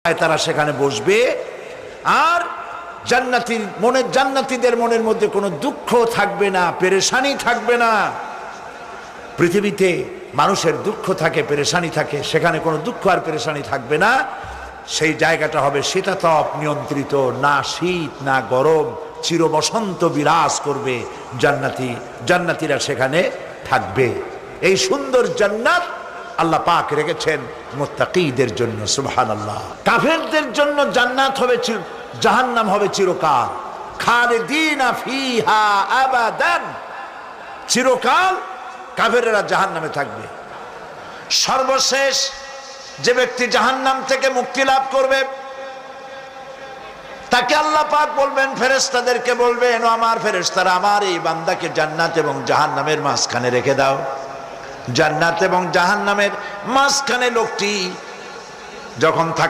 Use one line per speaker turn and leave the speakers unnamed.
তারা সেখানে বসবে। আর জান্নাতীদের মনের মধ্যে কোনো দুঃখ থাকবে না, পেরেশানি থাকবে না। পৃথিবীতে মানুষের দুঃখ থাকে, পেরেশানি থাকে, সেখানে কোনো দুঃখ আর পেরেশানি থাকবে না। সেই জায়গাটা হবে শীতাতপ নিয়ন্ত্রিত, না শীত না গরম, চির বসন্ত বিরাজ করবে। জান্নাতীরা সেখানে থাকবে। এই সুন্দর জান্নাত আল্লাহ পাক রেখেছেন মুত্তাকীদের জন্য। সুবহানাল্লাহ। কাফেরদের জন্য জান্নাত হবে, জাহান্নাম হবে চিরকাল। খালিদিনা ফিহা আবাদান, চিরকাল কাফেরেরা জাহান্নামে থাকবে। সর্বশেষ যে ব্যক্তি জাহান্নাম থেকে মুক্তি লাভ করবে তাকে আল্লাহ পাক বলবেন, ফেরেশতাদেরকে বলবেন, ও আমার ফেরেশতারা, আমার এই বান্দাকে জান্নাত এবং জাহান্নামের মাঝখানে রেখে দাও। জান্নাত এবং জাহান্নামের মাঝখানে লোকটি যখন থাকে